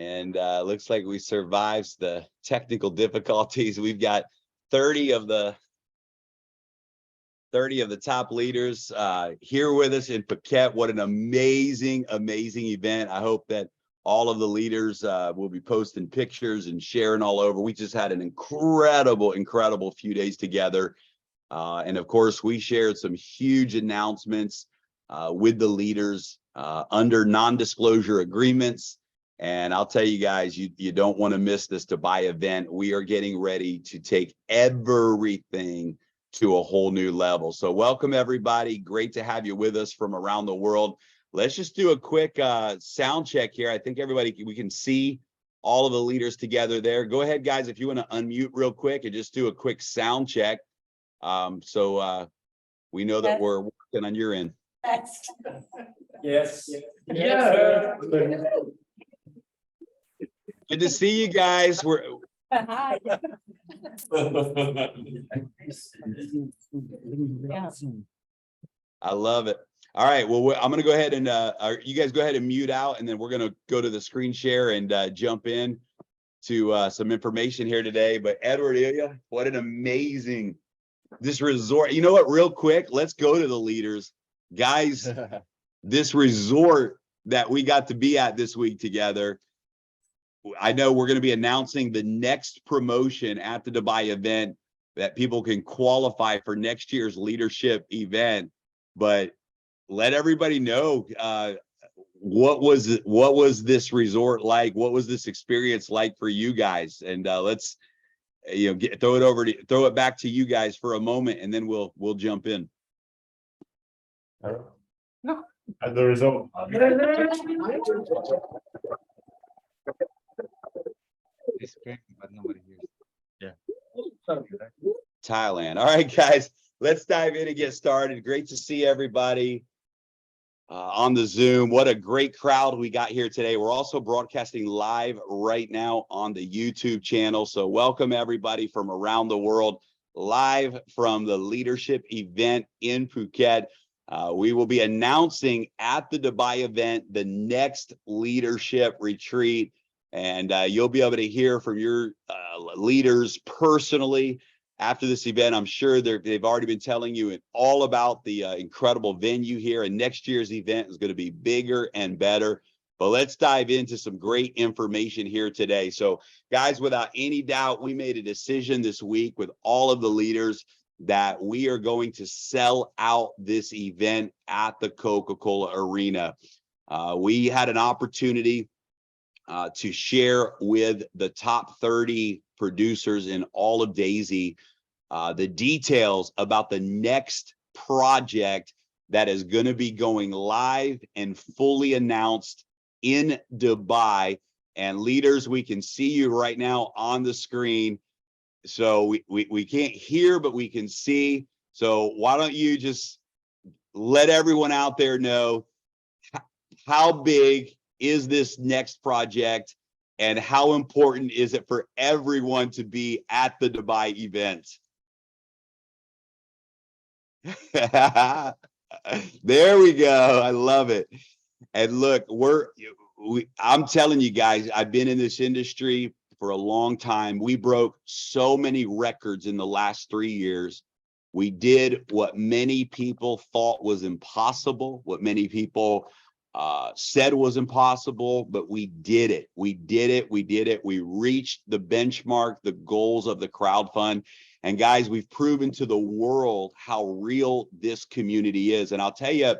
And looks like we survived the technical difficulties. We've got 30 of the top leaders here with us in Phuket. What an amazing event. I hope that all of the leaders will be posting pictures and sharing all over. We just had an incredible few days together. And of course, we shared some huge announcements with the leaders under non-disclosure agreements. And I'll tell you guys, you don't want to miss this Dubai event. We are getting ready to take everything to a whole new level. So welcome everybody. Great to have you with us from around the world. Let's just do a quick sound check here. I think we can see all of the leaders together there. Go ahead, guys, if you want to unmute real quick and just do a quick sound check. So we know that we're working on your end. Yes. Yeah. Good to see you guys. Hi. I love it. All right. Well, I'm going to go ahead and you guys go ahead and mute out, and then we're going to go to the screen share and jump in to some information here today. But Edward, Ilya, what an amazing this resort. You know what? Real quick, let's go to the leaders, guys. This resort that we got to be at this week together. I know we're going to be announcing the next promotion at the Dubai event that people can qualify for next year's leadership event. But let everybody know what was this resort like? What was this experience like for you guys? And let's throw it back to you guys for a moment, and then we'll jump in. No. As a result. But nobody hears. Yeah. Thailand. All right, guys, let's dive in and get started. Great to see everybody on the Zoom. What a great crowd we got here today. We're also broadcasting live right now on the YouTube channel. So welcome everybody from around the world, live from the leadership event in Phuket. We will be announcing at the Dubai event the next leadership retreat. And you'll be able to hear from your leaders personally after this event. I'm sure they've already been telling you all about the incredible venue here. And next year's event is going to be bigger and better. But let's dive into some great information here today. So, guys, without any doubt, we made a decision this week with all of the leaders that we are going to sell out this event at the Coca-Cola Arena. We had an opportunity to share with the top 30 producers in all of Daisy the details about the next project that is going to be going live and fully announced in Dubai. And leaders, we can see you right now on the screen. So we can't hear, but we can see. So why don't you just let everyone out there know how big is this next project and how important is it for everyone to be at the Dubai event? There we go. I love it. And look, I'm telling you guys, I've been in this industry for a long time. We broke so many records in the last 3 years. We did what many people thought was impossible, what many people said was impossible, but we did it. We did it. We reached the benchmark, the goals of the crowdfund. And guys, we've proven to the world how real this community is. And I'll tell you,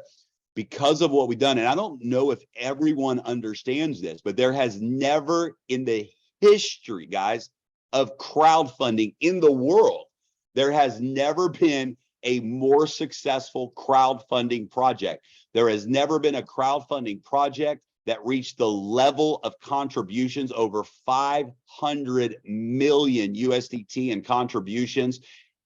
because of what we've done, and I don't know if everyone understands this, but there has never in the history, guys, of crowdfunding in the world, there has never been a more successful crowdfunding project. There has never been a crowdfunding project that reached the level of contributions, over 500 million USDT in contributions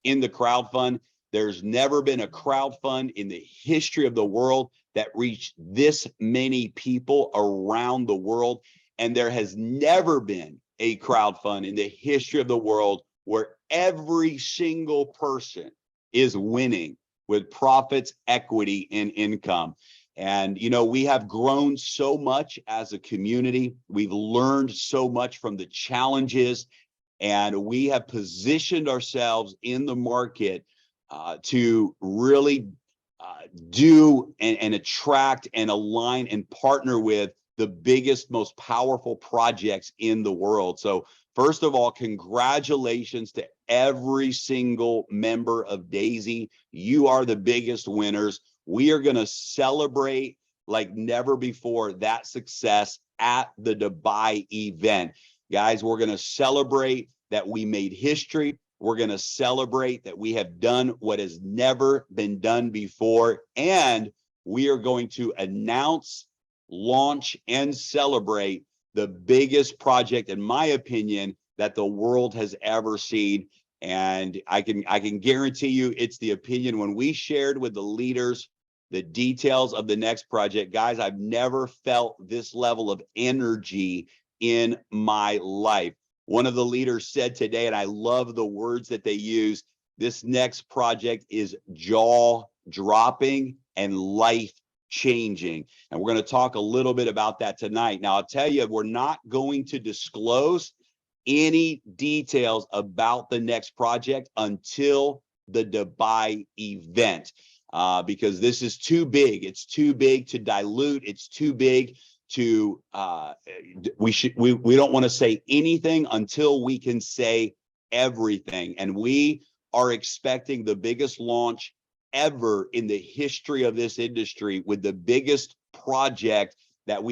in the crowdfund. There's never been a crowdfund in the history of the world that reached this many people around the world. And there has never been a crowdfund in the history of the world where every single person is winning with profits, equity, and income. And, we have grown so much as a community. We've learned so much from the challenges, and we have positioned ourselves in the market to really do and attract and align and partner with the biggest, most powerful projects in the world. So first of all, congratulations to every single member of Daisy. You are the biggest winners. We are going to celebrate like never before that success at the Dubai event. Guys, we're going to celebrate that we made history. We're going to celebrate that we have done what has never been done before. And we are going to announce, launch, and celebrate the biggest project, in my opinion, that the world has ever seen. And I can guarantee you it's the opinion when we shared with the leaders the details of the next project. Guys, I've never felt this level of energy in my life. One of the leaders said today, and I love the words that they use, this next project is jaw-dropping and life-changing. And we're going to talk a little bit about that tonight. Now, I'll tell you, we're not going to disclose any details about the next project until the Dubai event, because this is too big. It's too big to dilute. It's too big to we don't want to say anything until we can say everything. And we are expecting the biggest launch ever in the history of this industry, with the biggest project that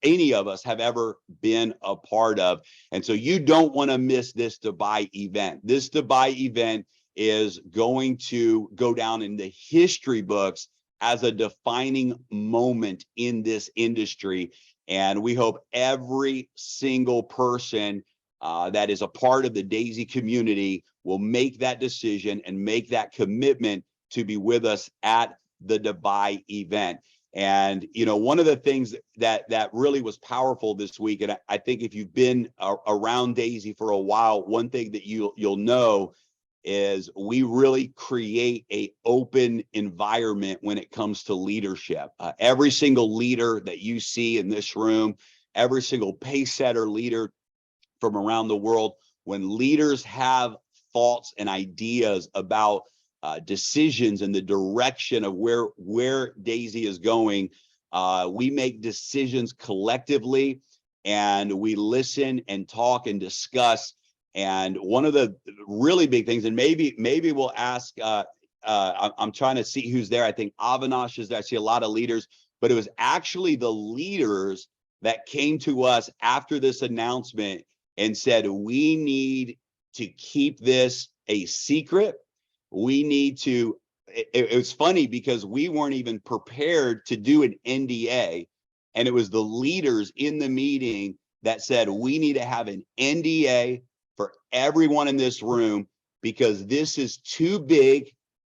any of us have ever been a part of. And so you don't want to miss this Dubai event. This Dubai event is going to go down in the history books as a defining moment in this industry. And we hope every single person that is a part of the Daisy community will make that decision and make that commitment to be with us at the Dubai event. And, one of the things that really was powerful this week, and I think if you've been around Daisy for a while, one thing that you'll know is we really create an open environment when it comes to leadership. Every single leader that you see in this room, every single pace setter leader from around the world, when leaders have thoughts and ideas about decisions and the direction of where Daisy is going, we make decisions collectively, and we listen and talk and discuss. And one of the really big things, and maybe we'll ask, I'm trying to see who's there. I think Avinash is there. I see a lot of leaders, but it was actually the leaders that came to us after this announcement and said, we need to keep this a secret. We need to, it was funny because we weren't even prepared to do an NDA. And it was the leaders in the meeting that said, we need to have an NDA for everyone in this room, because this is too big,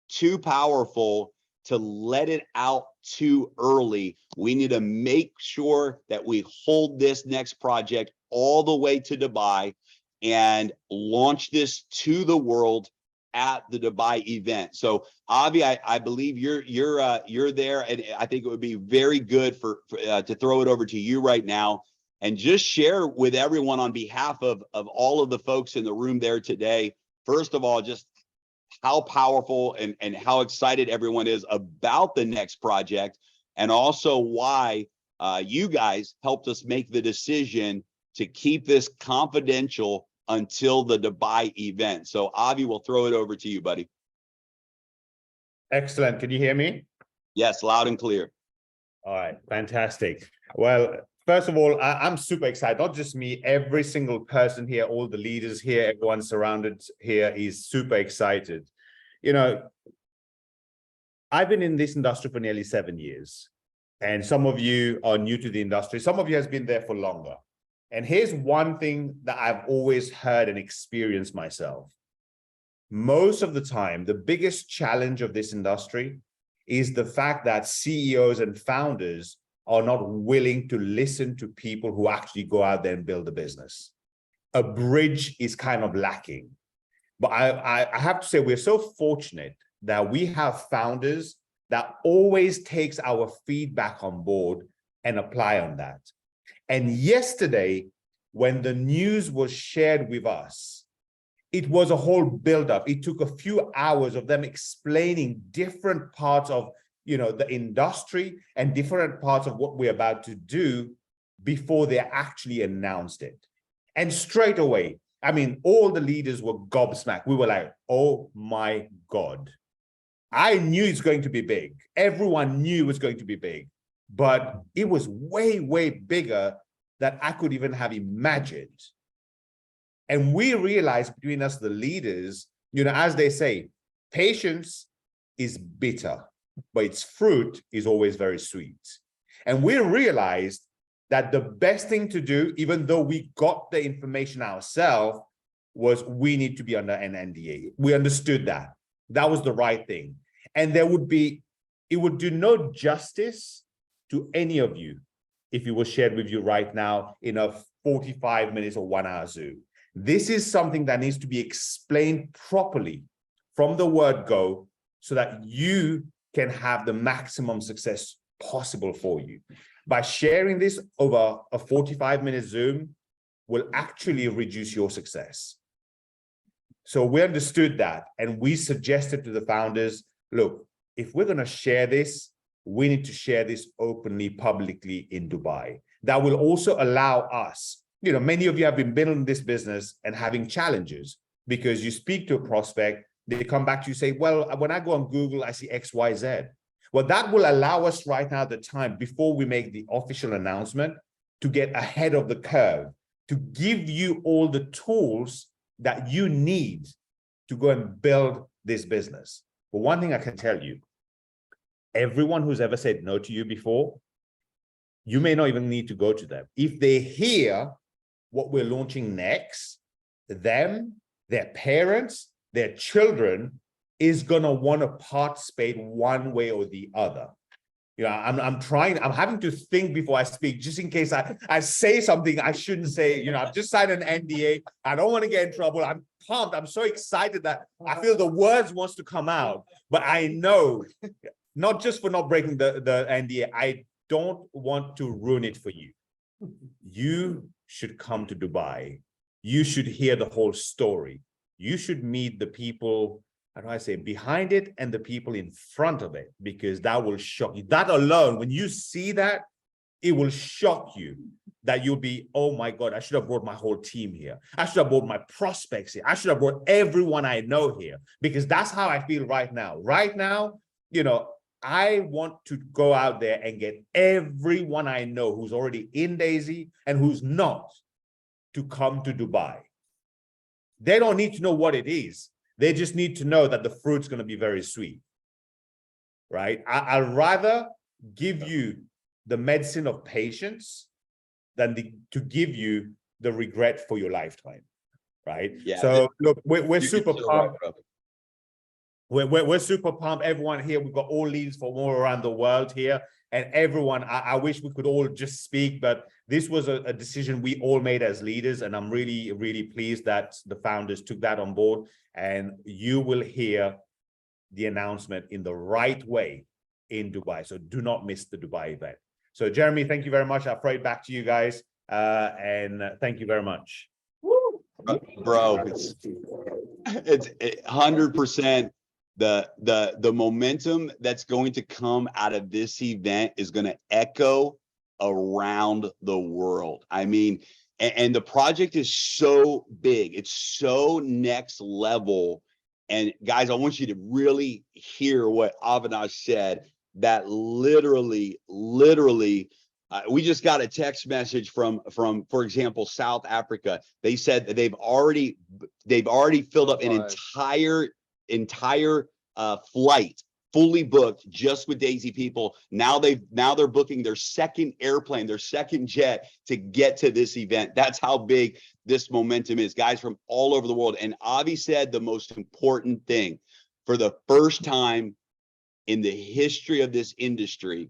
too powerful to let it out too early. We need to make sure that we hold this next project all the way to Dubai and launch this to the world at the Dubai event. So Avi, I believe you're there, and I think it would be very good to throw it over to you right now and just share with everyone on behalf of all of the folks in the room there today. First of all, just how powerful and how excited everyone is about the next project, and also why you guys helped us make the decision to keep this confidential until the Dubai event. So Avi, we'll throw it over to you, buddy. Excellent. Can you hear me? Yes, loud and clear. All right, fantastic. Well, first of all, I'm super excited. Not just me, every single person here, all the leaders here, everyone surrounded here is super excited. I've been in this industry for nearly 7 years, and some of you are new to the industry. Some of you has been there for longer. And here's one thing that I've always heard and experienced myself. Most of the time, the biggest challenge of this industry is the fact that CEOs and founders are not willing to listen to people who actually go out there and build a business. A bridge is kind of lacking. But I have to say, we're so fortunate that we have founders that always takes our feedback on board and apply on that. And yesterday, when the news was shared with us, it was a whole buildup. It took a few hours of them explaining different parts of, the industry and different parts of what we're about to do before they actually announced it. And straight away, I mean, all the leaders were gobsmacked. We were like, oh my God. I knew it's going to be big. Everyone knew it was going to be big, but it was way, way bigger than I could even have imagined. And we realized between us, the leaders, as they say, patience is bitter, but its fruit is always very sweet. And we realized that the best thing to do, even though we got the information ourselves, was we need to be under an NDA. We understood that. That was the right thing. And it would do no justice to any of you if it was shared with you right now in a 45 minutes or 1 hour Zoom. This is something that needs to be explained properly from the word go so that you can have the maximum success possible for you. By sharing this over a 45-minute Zoom will actually reduce your success. So we understood that, and we suggested to the founders, look, if we're going to share this, we need to share this openly, publicly in Dubai. That will also allow us, many of you have been building this business and having challenges because you speak to a prospect, they come back to you, say, well, when I go on Google, I see X, Y, Z. Well, that will allow us right now at the time, before we make the official announcement, to get ahead of the curve, to give you all the tools that you need to go and build this business. But one thing I can tell you, everyone who's ever said no to you before, you may not even need to go to them. If they hear what we're launching next, them, their parents, their children is going to want to participate one way or the other. I'm having to think before I speak, just in case I say something I shouldn't say. I've just signed an NDA. I don't want to get in trouble. I'm pumped. I'm so excited that I feel the words wants to come out, but I know, not just for not breaking the NDA, I don't want to ruin it for you. You should come to Dubai. You should hear the whole story. You should meet the people, how do I say, behind it and the people in front of it, because that will shock you. That alone, when you see that, it will shock you that you'll be, oh my God, I should have brought my whole team here. I should have brought my prospects here. I should have brought everyone I know here, because that's how I feel right now. Right now, I want to go out there and get everyone I know who's already in Daisy and who's not to come to Dubai. They don't need to know what it is. They just need to know that the fruit's going to be very sweet, right? I'd rather give you the medicine of patience than to give you the regret for your lifetime, right? Yeah. So look, we're super so pumped. right, We're super pumped. Everyone here, we've got all leads from all around the world here. And everyone, I wish we could all just speak, but this was a decision we all made as leaders. And I'm really, really pleased that the founders took that on board. And you will hear the announcement in the right way in Dubai. So do not miss the Dubai event. So Jeremy, thank you very much. I'll throw it back to you guys. And thank you very much. Bro, it's 100%. The momentum that's going to come out of this event is going to echo around the world. I mean, and the project is so big. It's so next level. And guys, I want you to really hear what Avinash said, that literally, we just got a text message from, for example, South Africa. They said that they've already filled up an entire flight, fully booked, just with Daisy people. Now they're booking their second airplane, their second jet to get to this event. That's how big this momentum is, guys, from all over the world. And Avi said the most important thing: for the first time in the history of this industry,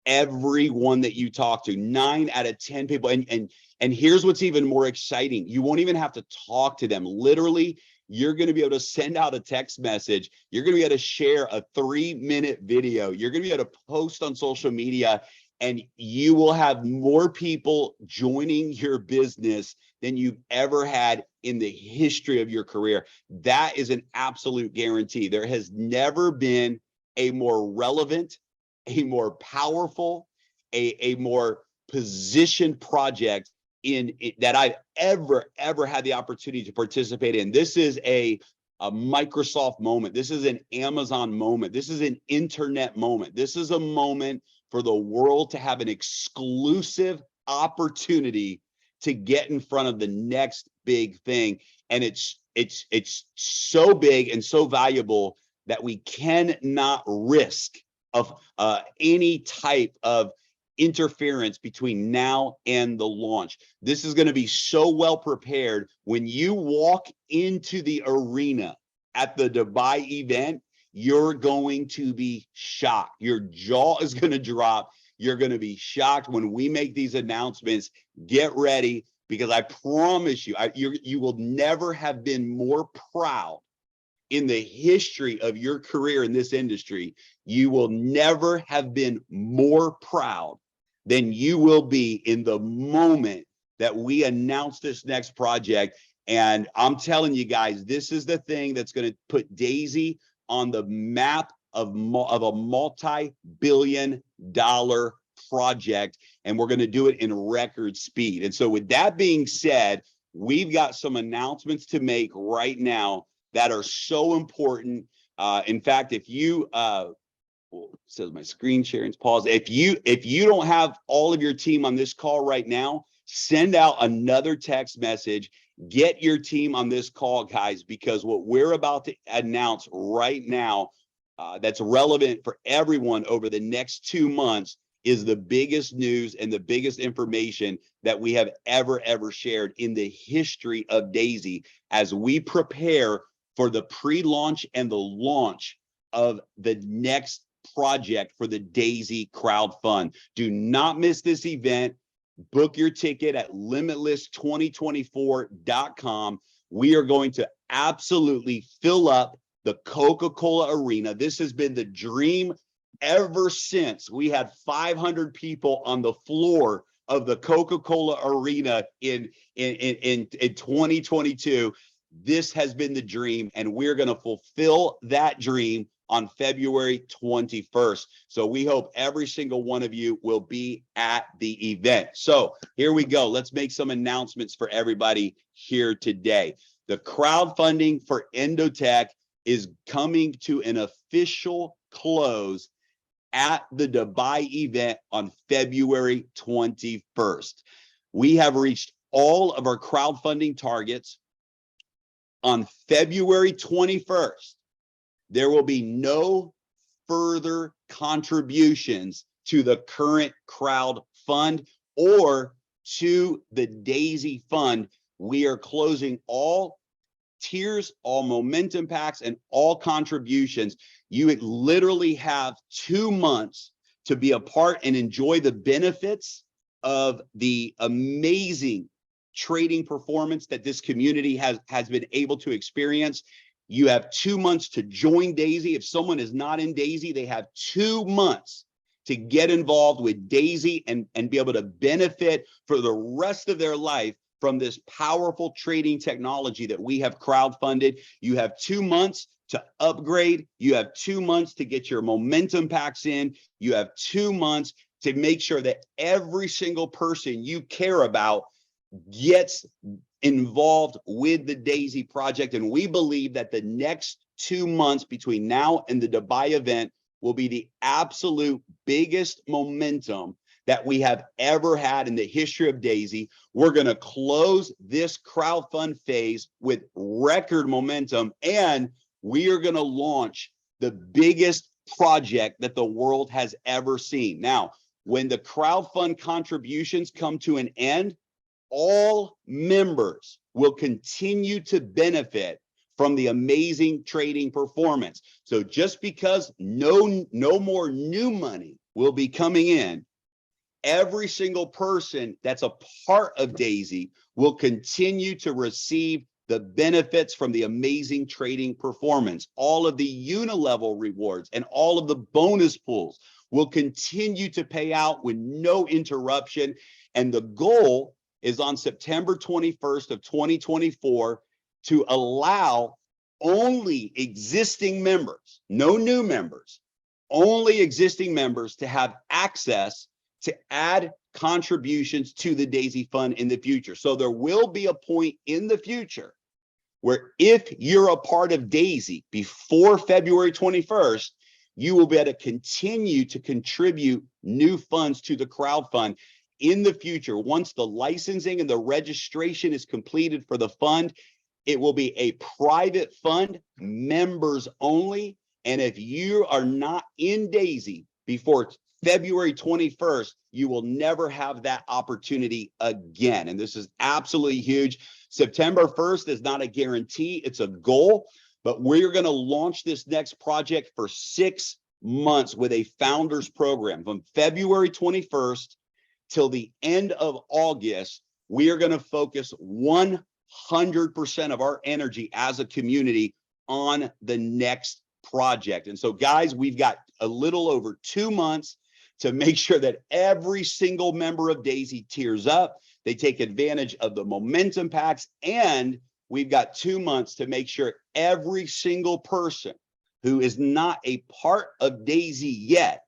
everyone that you talk to, 9 out of 10 people, and here's what's even more exciting: you won't even have to talk to them. Literally, You're going to be able to send out a text message. You're going to be able to share a 3-minute video. You're going to be able to post on social media, and you will have more people joining your business than you've ever had in the history of your career. That is an absolute guarantee. There has never been a more relevant, a more powerful, a more positioned project that I've ever had the opportunity to participate in. This is a Microsoft moment. This is an Amazon moment. This is an internet moment. This is a moment for the world to have an exclusive opportunity to get in front of the next big thing. And it's so big and so valuable that we cannot risk of any type of interference between now and the launch. This is going to be so well prepared. When you walk into the arena at the Dubai event, you're going to be shocked. Your jaw is going to drop. You're going to be shocked when we make these announcements. Get ready, because I promise you, you will never have been more proud in the history of your career in this industry. You will never have been more proud than you will be in the moment that we announce this next project. And I'm telling you guys, this is the thing that's going to put Daisy on the map of a multi-billion-dollar project, and we're going to do it in record speed. And so with that being said, we've got some announcements to make right now that are so important. In fact, if you says my screen sharing's paused. If you don't have all of your team on this call right now, send out another text message. Get your team on this call, guys, because what we're about to announce right now that's relevant for everyone over the next 2 months is the biggest news and the biggest information that we have ever shared in the history of Daisy as we prepare for the pre-launch and the launch of the next project for the Daisy Crowd Fund. Do not miss this event. Book your ticket at limitless2024.com. We are going to absolutely fill up the Coca-Cola Arena. This has been the dream ever since we had 500 people on the floor of the Coca-Cola Arena in 2022. This has been the dream, and we're going to fulfill that dream on February 21st. So we hope every single one of you will be at the event. So here we go. Let's make some announcements for everybody here today. The crowdfunding for Endotech is coming to an official close at the Dubai event on February 21st. We have reached all of our crowdfunding targets. On February 21st, there will be no further contributions to the current crowd fund or to the Daisy Fund. We are closing all tiers, all momentum packs, and all contributions. You literally have 2 months to be a part and enjoy the benefits of the amazing trading performance that this community has been able to experience. You have 2 months to join Daisy. If someone is not in Daisy, they have 2 months to get involved with Daisy and be able to benefit for the rest of their life from this powerful trading technology that we have crowdfunded. You have 2 months to upgrade. You have 2 months to get your momentum packs in. You have 2 months to make sure that every single person you care about gets involved with the Daisy project. And we believe that the next 2 months between now and the Dubai event will be the absolute biggest momentum that we have ever had in the history of Daisy. We're going to close this crowdfund phase with record momentum, and we are going to launch the biggest project that the world has ever seen. Now, when the crowdfund contributions come to an end, all members will continue to benefit from the amazing trading performance. So just because no more new money will be coming in, every single person that's a part of Daisy will continue to receive the benefits from the amazing trading performance, all of the unilevel rewards, and all of the bonus pools will continue to pay out with no interruption. And the goal is on September 21st of 2024 to allow only existing members, no new members, only existing members to have access to add contributions to the Daisy Fund in the future. So there will be a point in the future where if you're a part of Daisy before February 21st, you will be able to continue to contribute new funds to the crowd fund in the future. Once the licensing and the registration is completed for the fund, it will be a private fund, members only. And if you are not in Daisy before February 21st, you will never have that opportunity again. And this is absolutely huge. September 1st is not a guarantee, it's a goal, but we're going to launch this next project for 6 months with a founders program from February 21st till the end of August. We are going to focus 100% of our energy as a community on the next project. And so guys, we've got a little over 2 months to make sure that every single member of Daisy tears up. They take advantage of the momentum packs, and we've got 2 months to make sure every single person who is not a part of Daisy yet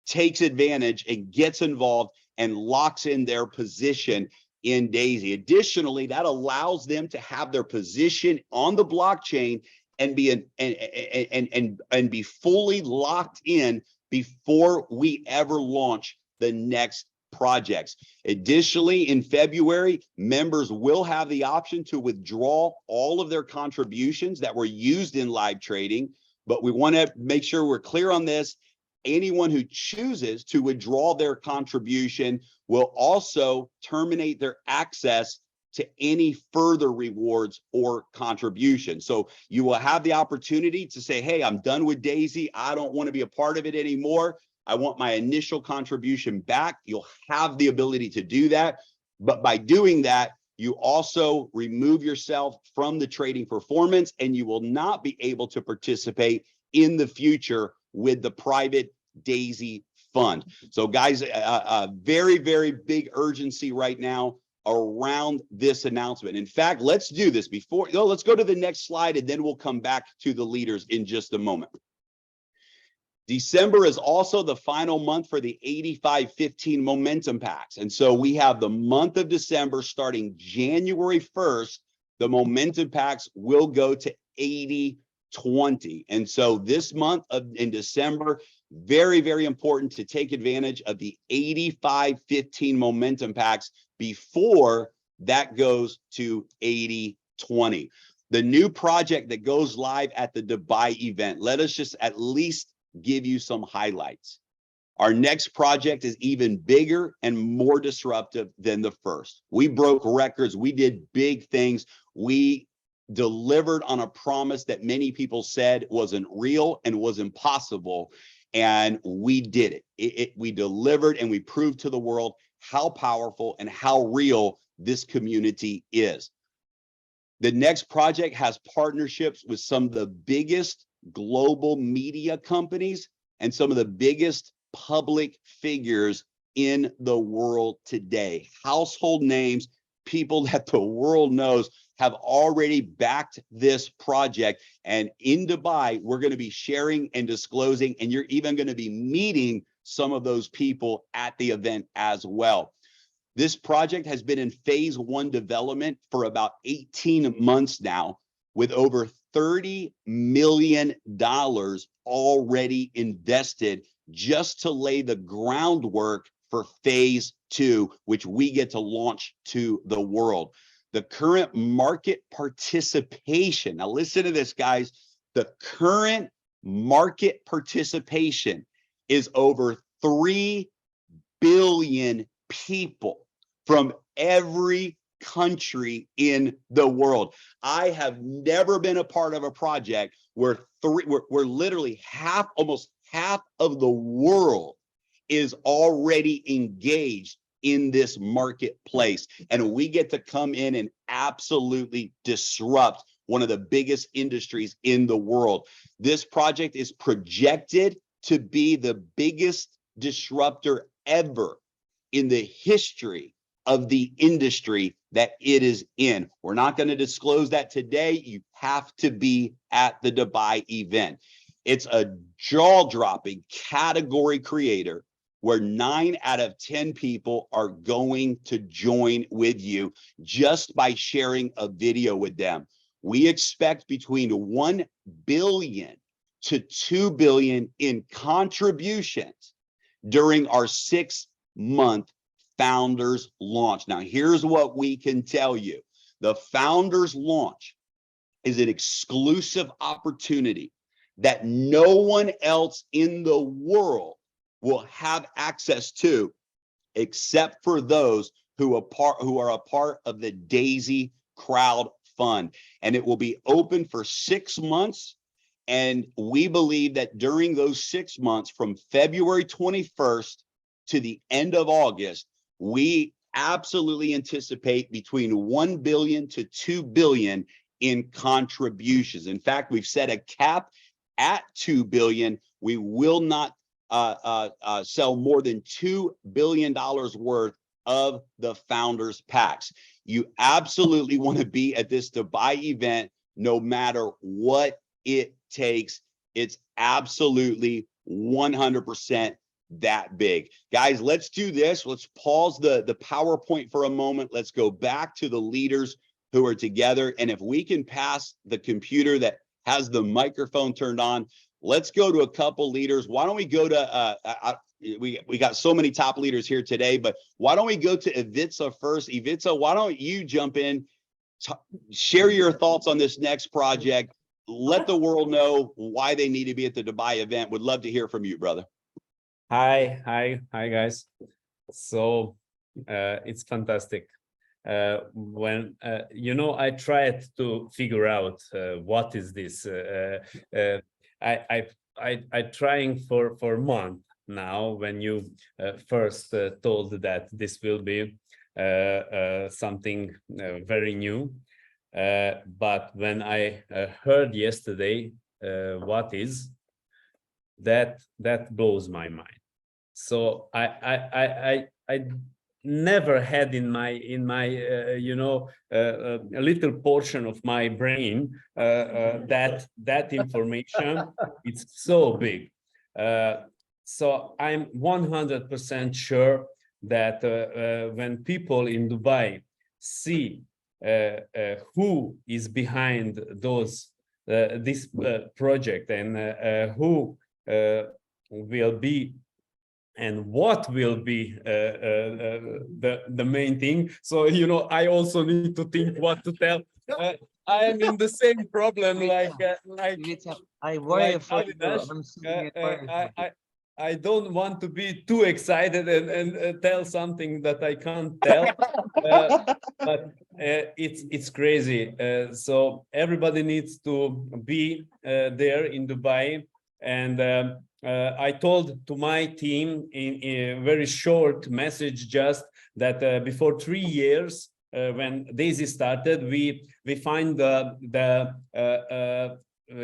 takes advantage and gets involved and locks in their position in Daisy. Additionally, that allows them to have their position on the blockchain and be fully locked in before we ever launch the next projects. Additionally, in February, members will have the option to withdraw all of their contributions that were used in live trading, but we want to make sure we're clear on this. Anyone who chooses to withdraw their contribution will also terminate their access to any further rewards or contributions. So you will have the opportunity to say, hey, I'm done with Daisy. I don't want to be a part of it anymore. I want my initial contribution back. You'll have the ability to do that. But by doing that, you also remove yourself from the trading performance, and you will not be able to participate in the future with the private Daisy fund. So guys, a very, very big urgency right now around this announcement. In fact, let's do this before, let's go to the next slide, and then we'll come back to the leaders in just a moment. December is also the final month for the 8515 momentum packs. And so we have the month of December starting January 1st, the momentum packs will go to 8020. And so this month in December, very, very important to take advantage of the 8515 momentum packs before that goes to 8020. The new project that goes live at the Dubai event, let us just at least give you some highlights. Our next project is even bigger and more disruptive than the first. We broke records. We did big things. We delivered on a promise that many people said wasn't real and was impossible. And we did it. We delivered, and we proved to the world how powerful and how real this community is. The next project has partnerships with some of the biggest global media companies and some of the biggest public figures in the world today. Household names, people that the world knows, have already backed this project. And in Dubai, we're going to be sharing and disclosing, and you're even going to be meeting some of those people at the event as well. This project has been in phase 1 development for about 18 months now, with over $30 million already invested just to lay the groundwork for phase 2, which we get to launch to the world. The current market participation, now listen to this, guys, the current market participation is over 3 billion people from every country in the world. I have never been a part of a project where literally almost half of the world is already engaged in this marketplace. And we get to come in and absolutely disrupt one of the biggest industries in the world. This project is projected to be the biggest disruptor ever in the history of the industry that it is in. We're not going to disclose that today. You have to be at the Dubai event. It's a jaw-dropping category creator where 9 out of 10 people are going to join with you just by sharing a video with them. We expect between 1 billion to 2 billion in contributions during our 6-month founders launch. Now, here's what we can tell you. The founders launch is an exclusive opportunity that no one else in the world will have access to, except for those who are a part of the Daisy Crowd Fund. And it will be open for 6 months. And we believe that during those 6 months, from February 21st to the end of August, we absolutely anticipate between 1 billion to 2 billion in contributions. In fact, we've set a cap at 2 billion. We will not sell more than $2 billion worth of the founders packs. You absolutely want to be at this Dubai event, no matter what it takes. It's absolutely 100% that big. Guys, let's do this. Let's pause the PowerPoint for a moment. Let's go back to the leaders who are together. And if we can pass the computer that has the microphone turned on, let's go to a couple leaders. Why don't we go to, we got so many top leaders here today, but why don't we go to Ivica first? Ivica, why don't you jump in, share your thoughts on this next project, let the world know why they need to be at the Dubai event. Would love to hear from you, brother. Hi guys. So it's fantastic. When I tried to figure out what is this. I trying for a month now. When you first told that this will be something very new, but when I heard yesterday what is that blows my mind. So I never had in my a little portion of my brain that information. It's so big. So I'm 100% sure that when people in Dubai see who is behind this project and who will be and what will be the main thing. So I also need to think what to tell. I am in the same problem I worry like for you. Avinash. I'm sitting and worrying for you. I don't want to be too excited and tell something that I can't tell, but it's crazy. So everybody needs to be there in Dubai, and I told to my team in a very short message just that before 3 years, when Daisy started, we find the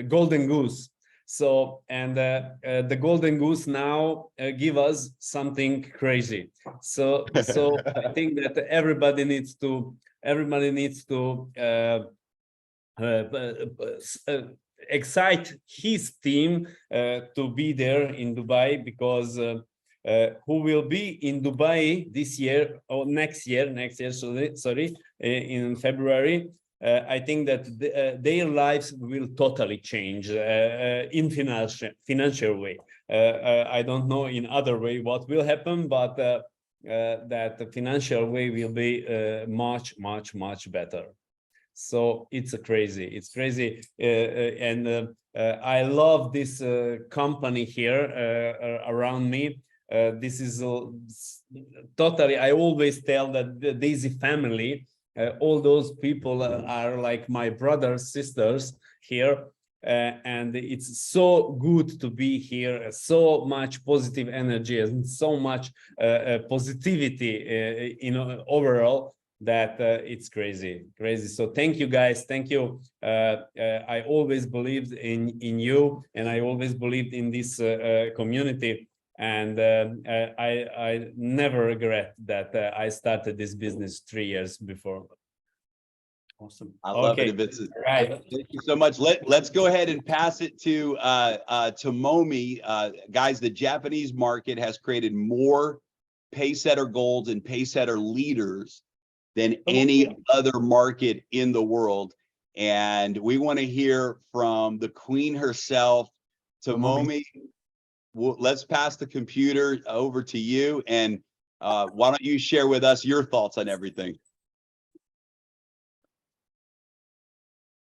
golden goose. So, and the golden goose now give us something crazy. So I think that everybody needs to excite his team to be there in Dubai, because who will be in Dubai this year or next year, sorry, in February. I think that their lives will totally change in financial way. I don't know in other way what will happen, but that the financial way will be much better. So it's crazy, and I love this company here around me. This is totally, I always tell that the Daisy family, all those people are like my brothers, sisters here, and it's so good to be here. So much positive energy and so much positivity overall that it's crazy. So thank you guys. Thank you. I always believed in you, and I always believed in this community. And I never regret that I started this business 3 years before. Awesome. I love Okay. it. Vincent. Right. Thank you so much. Let's go ahead and pass it to Momi. Guys, the Japanese market has created more Pacesetter Golds and Pacesetter leaders than any other market in the world. And we want to hear from the queen herself, Tomomi. Let's pass the computer over to you. And why don't you share with us your thoughts on everything?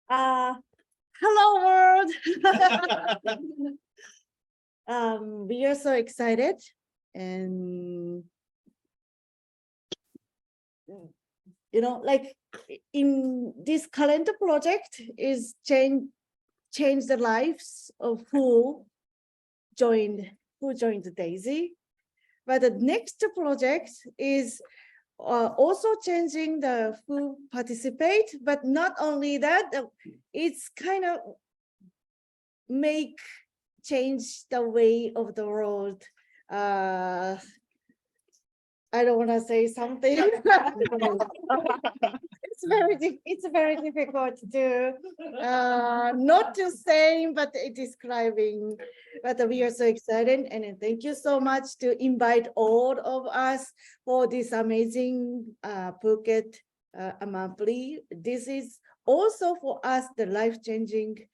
Hello world. We are so excited, and like in this calendar project is change the lives of who joined Daisy, but the next project is also changing the who participate, but not only that, it's kind of change the way of the world. I don't want to say something. It's very difficult to not to say, but describing. But we are so excited, and thank you so much to invite all of us for this amazing Phuket monthly. This is also for us the life-changing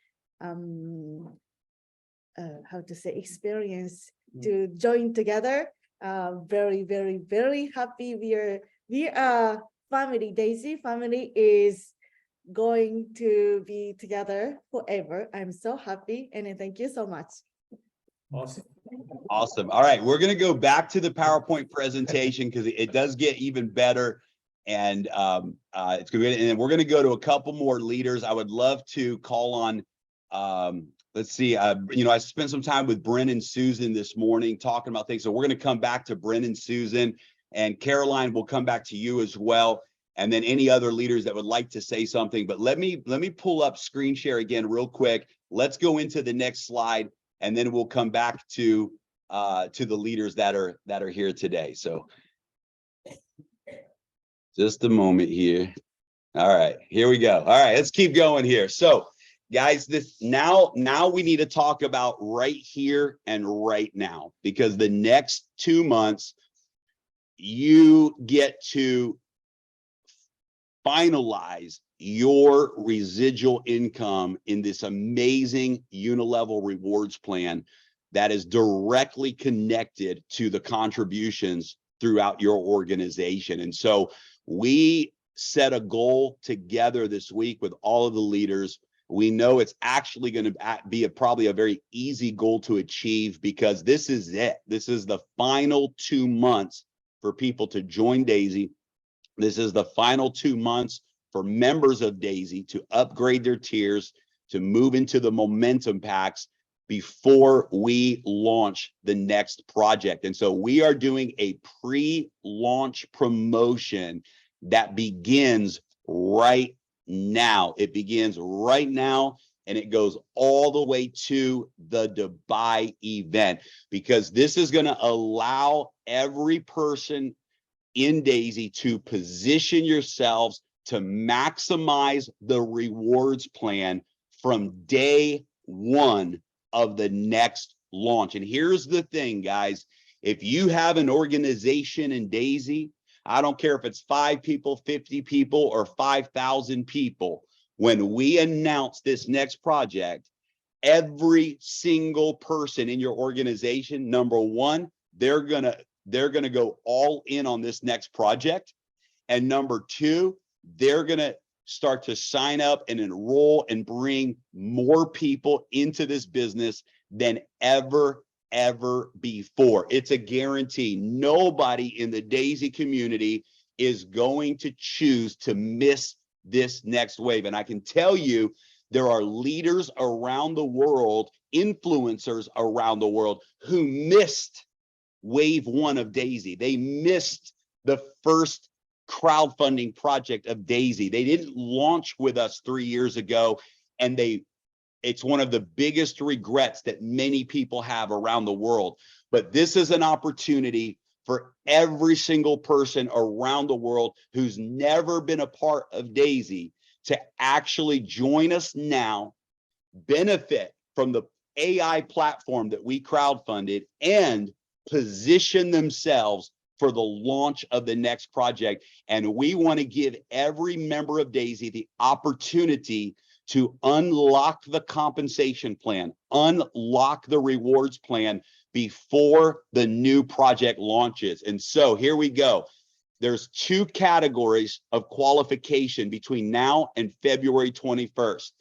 how to say experience to join together. Very, very, very happy. We are family. Daisy family is going to be together forever. I'm so happy, and thank you so much. Awesome. Awesome. All right, we're going to go back to the PowerPoint presentation because it does get even better, and it's going to be. And we're going to go to a couple more leaders. I would love to call on. Let's see. I spent some time with Bryn and Susan this morning talking about things. So we're going to come back to Bryn and Susan, and Caroline will come back to you as well. And then any other leaders that would like to say something. But let me pull up screen share again real quick. Let's go into the next slide, and then we'll come back to the leaders that are here today. So just a moment here. All right, here we go. All right, let's keep going here. So guys, now we need to talk about right here and right now, because the next 2 months you get to finalize your residual income in this amazing unilevel rewards plan that is directly connected to the contributions throughout your organization. And so we set a goal together this week with all of the leaders. We know it's actually going to be probably a very easy goal to achieve, because this is it. This is the final 2 months for people to join Daisy. This is the final 2 months for members of Daisy to upgrade their tiers, to move into the momentum packs before we launch the next project. And so we are doing a pre-launch promotion that begins right now. It begins right now, and it goes all the way to the Dubai event, because this is going to allow every person in Daisy to position yourselves to maximize the rewards plan from day one of the next launch. And here's the thing, guys. If you have an organization in Daisy, I don't care if it's 5 people, 50 people, or 5,000 people, when we announce this next project, every single person in your organization, number one, they're gonna go all in on this next project. And number two, they're gonna start to sign up and enroll and bring more people into this business than ever before. It's a guarantee. Nobody in the Daisy community is going to choose to miss this next wave. And I can tell you There are leaders around the world, influencers around the world who missed wave one of Daisy. They missed the first crowdfunding project of Daisy. They didn't launch with us 3 years ago, and it's one of the biggest regrets that many people have around the world. But this is an opportunity for every single person around the world who's never been a part of Daisy to actually join us now, benefit from the AI platform that we crowdfunded, and position themselves for the launch of the next project. And we want to give every member of Daisy the opportunity to unlock the compensation plan, unlock the rewards plan before the new project launches. And so here we go. There's 2 categories of qualification between now and February 21st.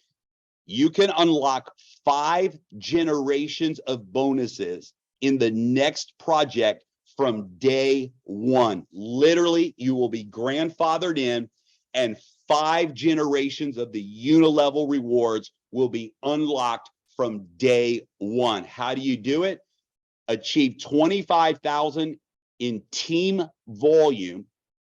You can unlock 5 generations of bonuses in the next project from day one. Literally, you will be grandfathered in, and 5 generations of the unilevel rewards will be unlocked from day one. How do you do it? Achieve 25,000 in team volume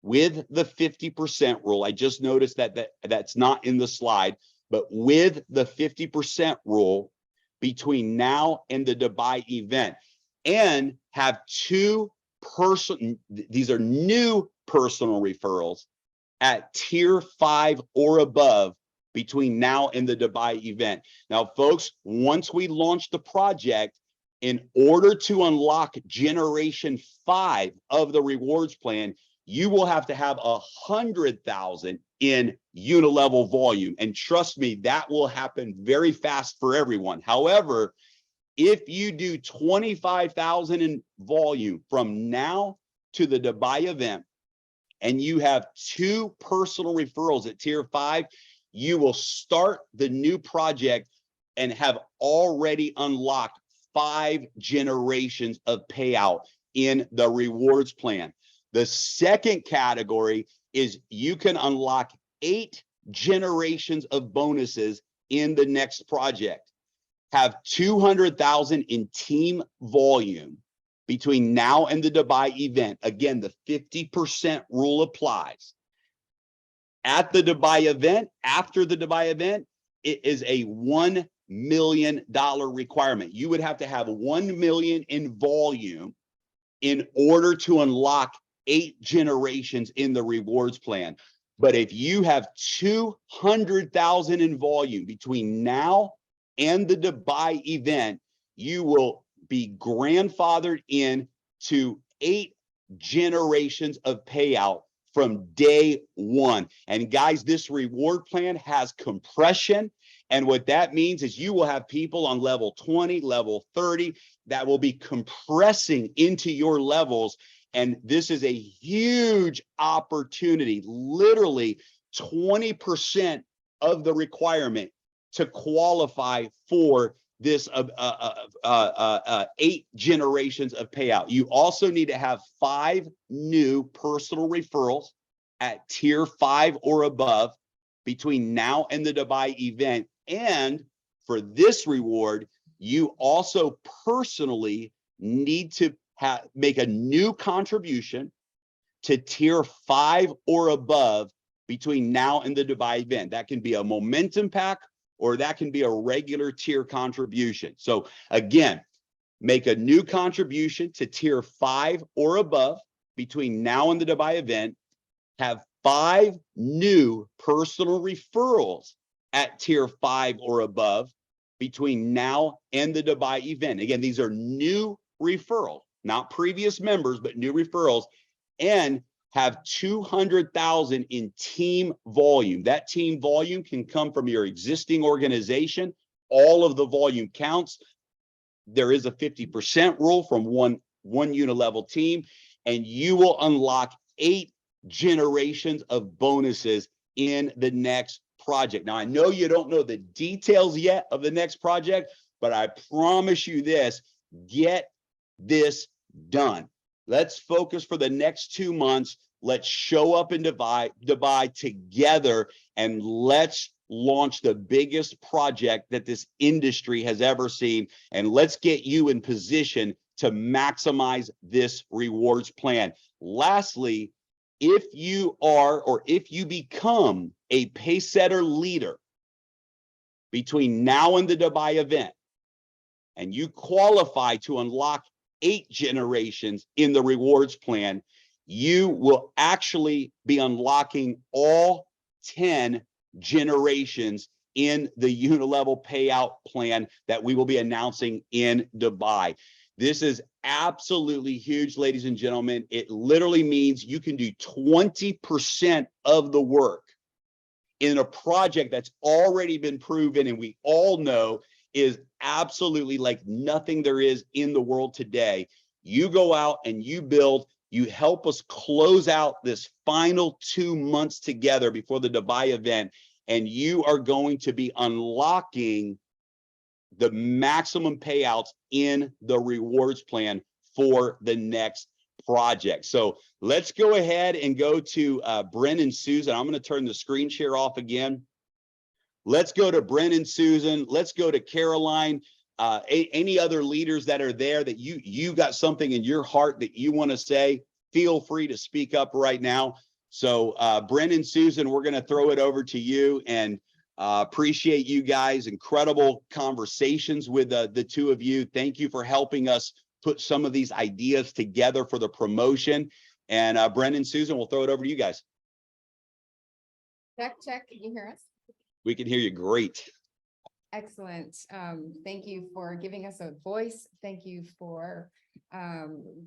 with the 50% rule. I just noticed that's not in the slide, but with the 50% rule between now and the Dubai event, and have 2 these are new personal referrals at tier 5 or above between now and the Dubai event. Now, folks, once we launch the project, in order to unlock generation 5 of the rewards plan, you will have to have 100,000 in unilevel volume. And trust me, that will happen very fast for everyone. However, if you do 25,000 in volume from now to the Dubai event, and you have 2 personal referrals at tier 5, you will start the new project and have already unlocked 5 generations of payout in the rewards plan. The second category is you can unlock 8 generations of bonuses in the next project. Have 200,000 in team volume between now and the Dubai event. Again, the 50% rule applies. At the Dubai event, after the Dubai event, it is a $1 million requirement. You would have to have 1 million in volume in order to unlock 8 generations in the rewards plan. But if you have 200,000 in volume between now and the Dubai event, you will be grandfathered in to 8 generations of payout from day one. And guys, this reward plan has compression. And what that means is you will have people on level 20, level 30 that will be compressing into your levels. And this is a huge opportunity, literally 20% of the requirement to qualify for this 8 generations of payout. You also need to have 5 new personal referrals at tier 5 or above between now and the Dubai event. And for this reward, you also personally need to make a new contribution to tier 5 or above between now and the Dubai event. That can be a momentum pack, or that can be a regular tier contribution. So again, make a new contribution to tier 5 or above between now and the Dubai event, have 5 new personal referrals at tier 5 or above between now and the Dubai event. Again, these are new referrals, not previous members, but new referrals, and have 200,000 in team volume. That team volume can come from your existing organization. All of the volume counts. There is a 50% rule from one unilevel team, and you will unlock 8 generations of bonuses in the next project. Now, I know you don't know the details yet of the next project, but I promise you this, get this done. Let's focus for the next 2 months. Let's show up in Dubai together, and let's launch the biggest project that this industry has ever seen. And let's get you in position to maximize this rewards plan. Lastly, if you are, or if you become a Pacesetter leader between now and the Dubai event, and you qualify to unlock 8 generations in the rewards plan, you will actually be unlocking all 10 generations in the unilevel payout plan that we will be announcing in Dubai. This is absolutely huge, ladies and gentlemen. It literally means you can do 20% of the work in a project that's already been proven, and we all know is absolutely like nothing there is in the world today. You go out and you build, you help us close out this final 2 months together before the Dubai event, and you are going to be unlocking the maximum payouts in the rewards plan for the next project. So let's go ahead and go to Brent and Susan. I'm going to turn the screen share off again. Let's go to Brent and Susan. Let's go to Caroline. Any other leaders that are there that you got something in your heart that you want to say, feel free to speak up right now. So Brent and Susan, we're going to throw it over to you, and appreciate you guys. Incredible conversations with the two of you. Thank you for helping us put some of these ideas together for the promotion. And Brent and Susan, we'll throw it over to you guys. Check, check. Can you hear us? We can hear you great. Excellent. Thank you for giving us a voice. Thank you for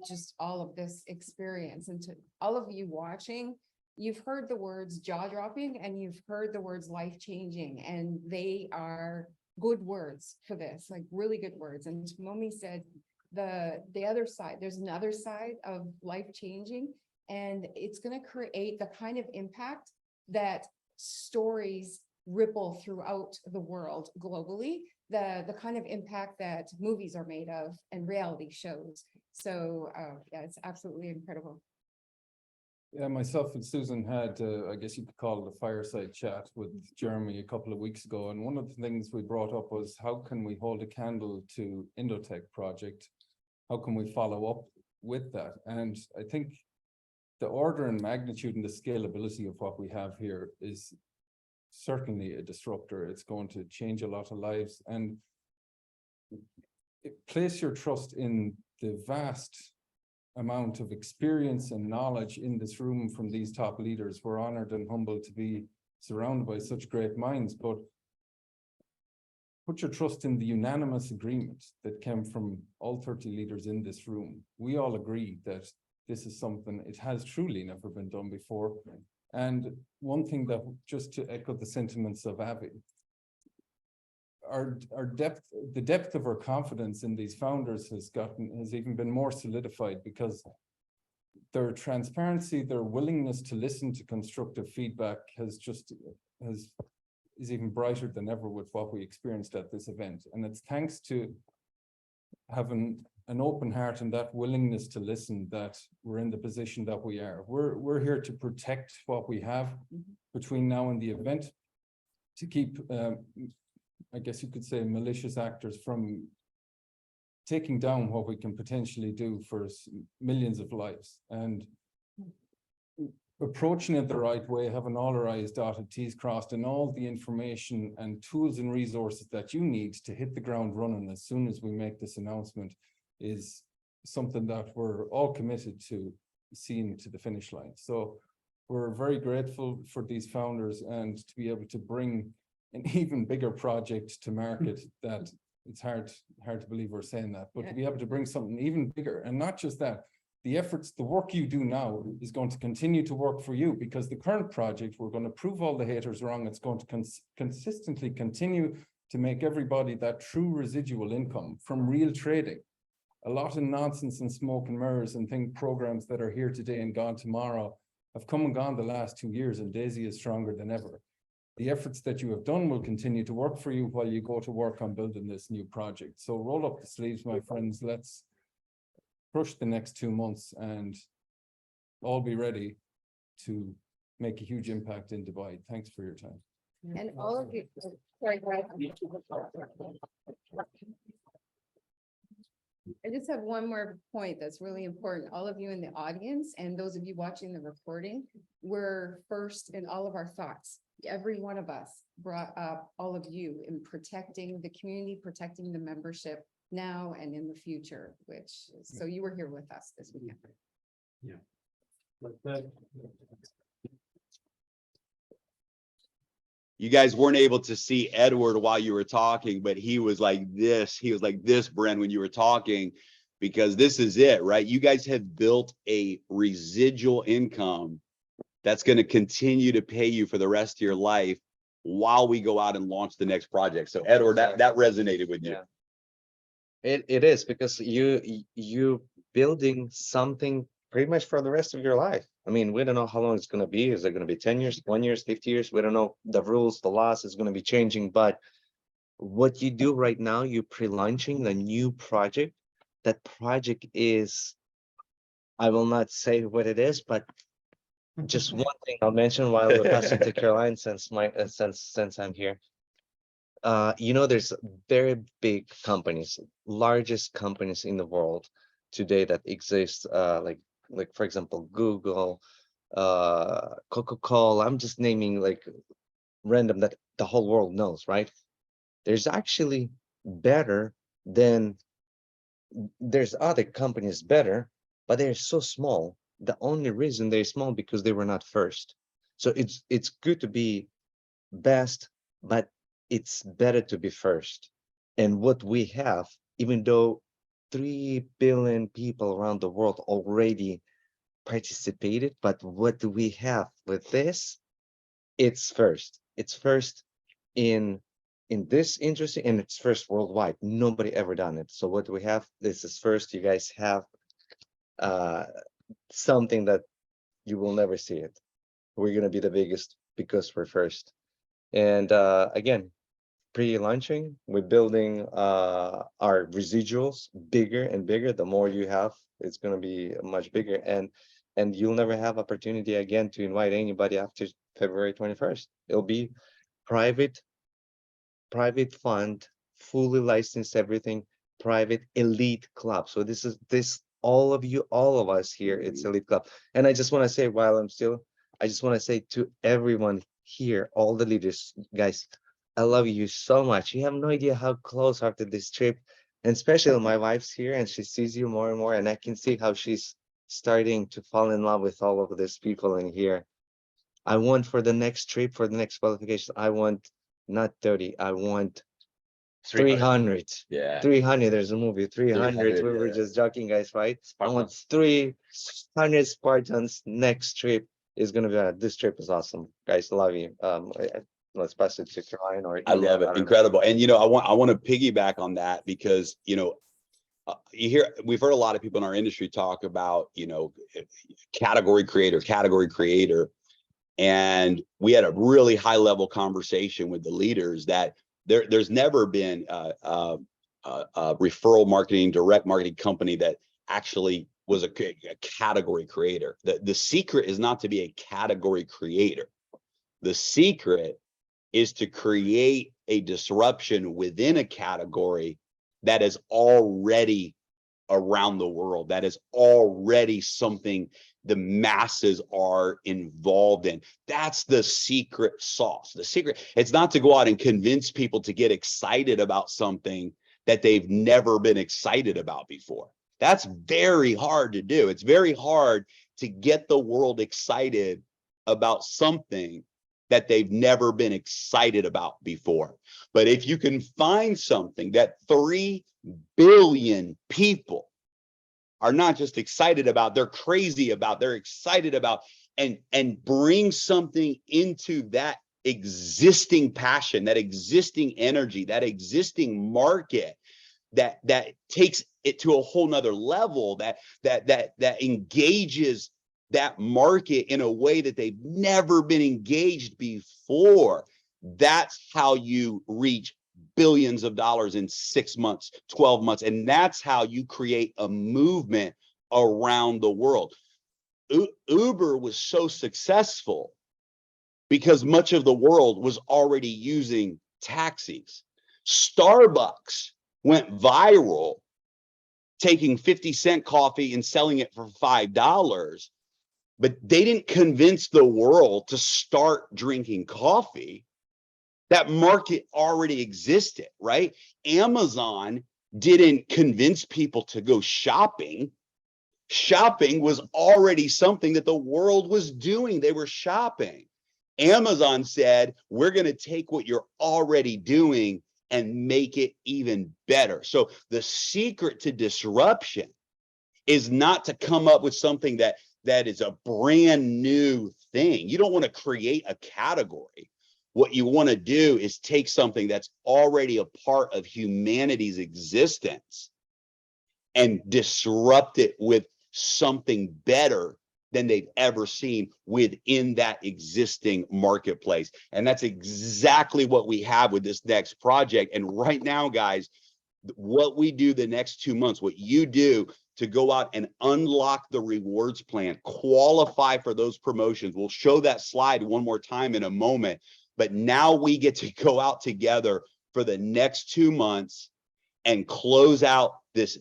just all of this experience. And to all of you watching, you've heard the words jaw-dropping and you've heard the words life-changing, and they are good words for this, like really good words. And Momi said the other side, there's another side of life-changing, and it's going to create the kind of impact that stories ripple throughout the world globally, the kind of impact that movies are made of and reality shows. So yeah, it's absolutely incredible. Yeah, myself and Susan had, I guess you could call it a fireside chat with Jeremy a couple of weeks ago. And one of the things we brought up was, how can we hold a candle to Indotech project? How can we follow up with that? And I think the order and magnitude and the scalability of what we have here is certainly a disruptor. It's going to change a lot of lives. And place your trust in the vast amount of experience and knowledge in this room from these top leaders. We're honored and humbled to be surrounded by such great minds, but put your trust in the unanimous agreement that came from all 30 leaders in this room. We all agree that this is something, it has truly never been done before. And one thing that, just to echo the sentiments of Avi, the depth of our confidence in these founders has even been more solidified, because their transparency, their willingness to listen to constructive feedback is even brighter than ever with what we experienced at this event. And it's thanks to having an open heart and that willingness to listen that we're in the position that we are. We're here to protect what we have between now and the event, to keep I guess you could say malicious actors from taking down what we can potentially do for millions of lives, and approaching it the right way, having all our I's dotted, T's crossed, and all the information and tools and resources that you need to hit the ground running as soon as we make this announcement is something that we're all committed to seeing to the finish line. So we're very grateful for these founders, and to be able to bring an even bigger project to market. That it's hard to believe we're saying that, but to be able to bring something even bigger. And not just that, the work you do now is going to continue to work for you, because the current project, we're going to prove all the haters wrong. It's going to consistently continue to make everybody that true residual income from real trading. A lot of nonsense and smoke and mirrors and programs that are here today and gone tomorrow have come and gone the last 2 years, and Daisy is stronger than ever. The efforts that you have done will continue to work for you while you go to work on building this new project. So roll up the sleeves, my friends. Let's crush the next 2 months and all be ready to make a huge impact in Dubai. Thanks for your time. And all of you. Sorry, go ahead. I just have one more point that's really important. All of you in the audience and those of you watching the recording, were first in all of our thoughts. Every one of us brought up all of you in protecting the community, protecting the membership now and in the future, so you were here with us this weekend. You guys weren't able to see Edward while you were talking, but he was like this, Bren, when you were talking, because this is it, right? You guys have built a residual income that's going to continue to pay you for the rest of your life while we go out and launch the next project. So Edward, that resonated with you. Yeah. It is because you building something pretty much for the rest of your life. I mean, we don't know how long it's going to be. Is it going to be 10 years, 1 year, 50 years? We don't know. The rules, the laws is going to be changing. But what you do right now, you're pre-launching the new project. That project is, I will not say what it is, but just one thing I'll mention while we're passing to Caroline, since I'm here. You know, there's very big companies, largest companies in the world today that exist, like for example, Google, Coca-Cola. I'm just naming like random that the whole world knows, right? There's actually better than, there's other companies better, but they're so small. The only reason they're small because they were not first. So it's good to be best, but it's better to be first. And what we have, even though 3 billion people around the world already participated, but what do we have with this? It's first. It's first in this industry, and it's first worldwide. Nobody ever done it. So what do we have? This is first. You guys have something that you will never see it. We're gonna be the biggest because we're first. And again, pre-launching, we're building our residuals bigger and bigger. The more you have, it's going to be much bigger, and you'll never have opportunity again to invite anybody after February 21st. It'll be private fund, fully licensed, everything, private elite club. So this all of us here, it's elite club. And I just want to say, I just want to say to everyone here, all the leaders, guys, I love you so much. You have no idea how close after this trip, and especially my wife's here and she sees you more and more, and I can see how she's starting to fall in love with all of these people in here. I want for the next trip, for the next qualification, I want not 30, I want 300. Yeah. 300, there's a movie, 300. 300, We were yeah. just joking, guys, right? I want 300 Spartans. Next trip is gonna be, this trip is awesome. Guys, love you. Let's pass it to Caroline or I love it. don't know. Incredible. And, you know, I want to piggyback on that because, you know, we've heard a lot of people in our industry talk about, you know, category creator. And we had a really high level conversation with the leaders that there's never been a referral marketing, direct marketing company that actually was a category creator. The secret is not to be a category creator. The secret is to create a disruption within a category that is already around the world, that is already something the masses are involved in. That's the secret sauce. The secret, it's not to go out and convince people to get excited about something that they've never been excited about before. That's very hard to do. It's very hard to get the world excited about something that they've never been excited about before. But if you can find something that 3 billion people are not just excited about, they're crazy about, they're excited about, and bring something into that existing passion, that existing energy, that existing market, that takes it to a whole nother level, that engages that market in a way that they've never been engaged before. That's how you reach billions of dollars in 6 months, 12 months. And that's how you create a movement around the world. Uber was so successful because much of the world was already using taxis. Starbucks went viral taking 50-cent coffee and selling it for $5, but they didn't convince the world to start drinking coffee. That market already existed, right? Amazon didn't convince people to go shopping. Shopping was already something that the world was doing. They were shopping. Amazon said, we're going to take what you're already doing and make it even better. So the secret to disruption is not to come up with something that is a brand new thing. You don't want to create a category. What you want to do is take something that's already a part of humanity's existence and disrupt it with something better than they've ever seen within that existing marketplace. And that's exactly what we have with this next project. And right now, guys, what we do the next 2 months, what you do to go out and unlock the rewards plan, qualify for those promotions. We'll show that slide one more time in a moment, but now we get to go out together for the next 2 months and close out this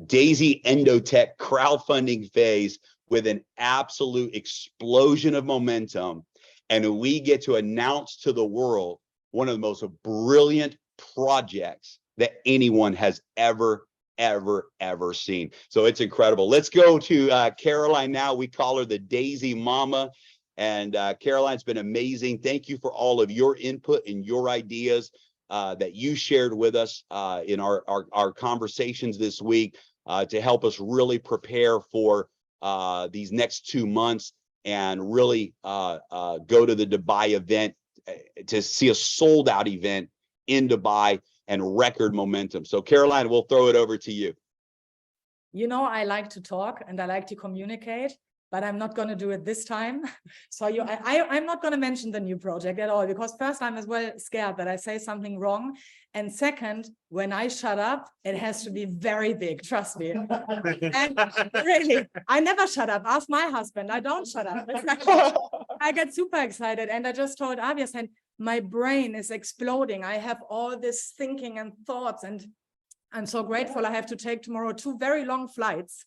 Daisy Endotech crowdfunding phase with an absolute explosion of momentum. And we get to announce to the world one of the most brilliant projects that anyone has ever seen. So it's incredible. Let's go to Caroline now. We call her the Daisy Mama. And Caroline's been amazing. Thank you for all of your input and your ideas that you shared with us in our conversations this week to help us really prepare for these next 2 months and really go to the Dubai event to see a sold out event in Dubai and record momentum. So Caroline, we'll throw it over to you. You know, I like to talk and I like to communicate, but I'm not going to do it this time. So I'm not going to mention the new project at all, because first, I'm as well scared that I say something wrong. And second, when I shut up, it has to be very big, trust me. And really, I never shut up. Ask my husband, I don't shut up. I get super excited. And I just told Avias, and my brain is exploding. I have all this thinking and thoughts, and I'm so grateful. I have to take tomorrow 2 very long flights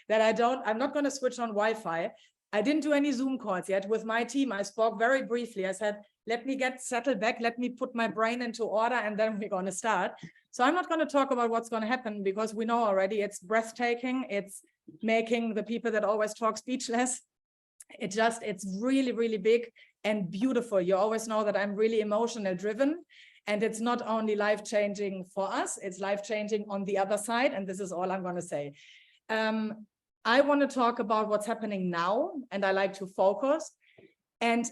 that I'm not going to switch on Wi-Fi. I didn't do any Zoom calls yet with my team. I spoke very briefly. I said, let me get settled back. Let me put my brain into order, and then we're going to start. So I'm not going to talk about what's going to happen, because we know already it's breathtaking. It's making the people that always talk speechless. It's really, really big and beautiful. You always know that I'm really emotional driven. And it's not only life-changing for us, it's life-changing on the other side. And this is all I'm going to say. I want to talk about what's happening now, and I like to focus. And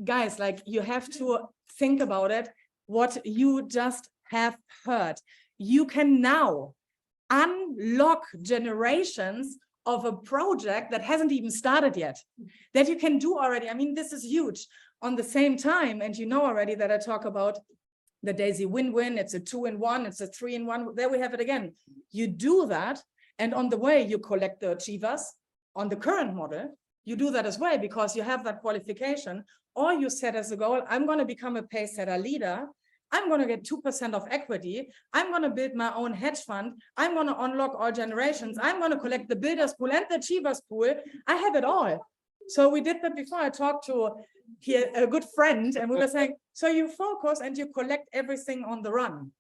guys, like, you have to think about it, what you just have heard. You can now unlock generations of a project that hasn't even started yet, that you can do already. I mean, this is huge. On the same time, and you know already that I talk about the Daisy win-win, it's a 2-in-1, it's a 3-in-1. There we have it again. You do that, and on the way you collect the achievers. On the current model, you do that as well, because you have that qualification, or you set as a goal, I'm going to become a Pacesetter leader. I'm going to get 2% of equity. I'm going to build my own hedge fund. I'm going to unlock all generations. I'm going to collect the builders pool and the achievers pool. I have it all. So we did that before. I talked to a good friend, and we were saying, so you focus and you collect everything on the run.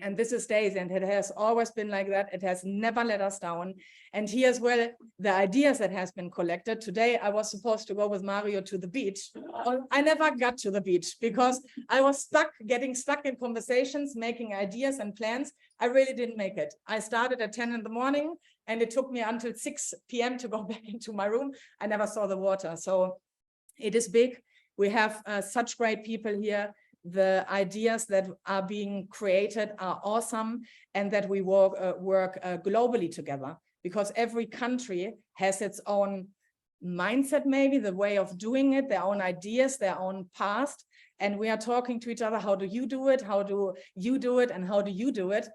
And this is Daisy, and it has always been like that. It has never let us down. And here as well, the ideas that has been collected. Today, I was supposed to go with Mario to the beach. I never got to the beach because I was getting stuck in conversations, making ideas and plans. I really didn't make it. I started at 10 in the morning, and it took me until 6 p.m. to go back into my room. I never saw the water. So it is big. We have such great people here. The ideas that are being created are awesome, and that we work globally together, because every country has its own mindset, maybe the way of doing it, their own ideas, their own past. And we are talking to each other. How do you do it? How do you do it? And how do you do it?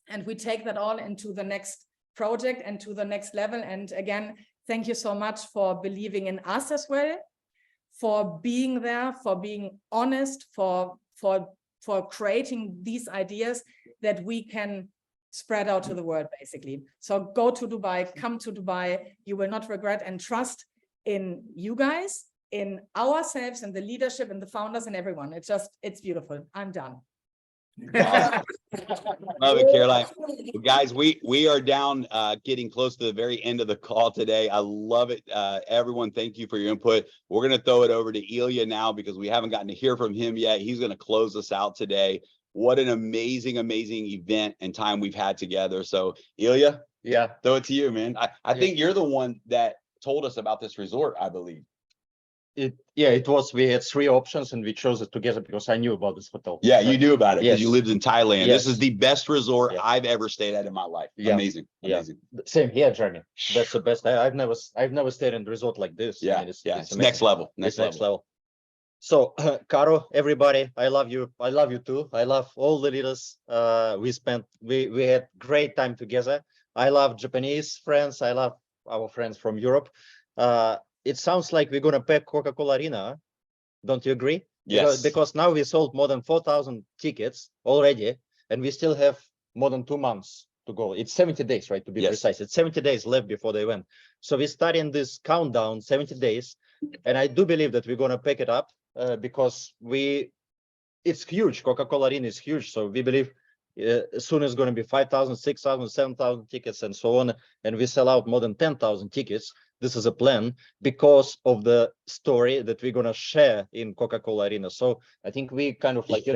And we take that all into the next project and to the next level. And again, thank you so much for believing in us as well. for being there, for being honest, for creating these ideas that we can spread out to the world, basically. So go to Dubai, come to Dubai, you will not regret, and trust in you guys, in ourselves, and the leadership and the founders and everyone. It's beautiful. I'm done. Awesome. Love it, Caroline. Well, guys, we are down getting close to the very end of the call today. I love it. Everyone, thank you for your input. We're going to throw it over to Ilya now because we haven't gotten to hear from him yet. He's going to close us out today. What an amazing, amazing event and time we've had together. So Ilya, Yeah. throw it to you, man. I think you're the one that told us about this resort, I believe. We had three options and we chose it together because I knew about this hotel. Yeah, you knew about it because you Yes. lived in Thailand. This is Yes. the best resort Yeah. I've ever stayed at in my life. Yeah. Amazing. Yeah. Amazing. Same here, Jeremy. That's the best. I've never stayed in a resort like this. I Yeah. mean, It's amazing. next level. It's next level. So, Caro, everybody, I love you. I love you too. I love all the leaders. We had great time together. I love Japanese friends. I love our friends from Europe. It sounds like we're gonna pack Coca-Cola Arena. Don't you agree? Yes. Because now we sold more than 4,000 tickets already, and we still have more than 2 months to go. It's 70 days, right? To be Yes. precise, it's 70 days left before the event. So we're starting this countdown, 70 days, and I do believe that we're gonna pick it up because it's huge. Coca-Cola Arena is huge, so we believe soon it's going to be 5,000, 6,000, 7,000 tickets and so on, and we sell out more than 10,000 tickets. This is a plan because of the story that we're going to share in Coca-Cola Arena. So I think we kind of like,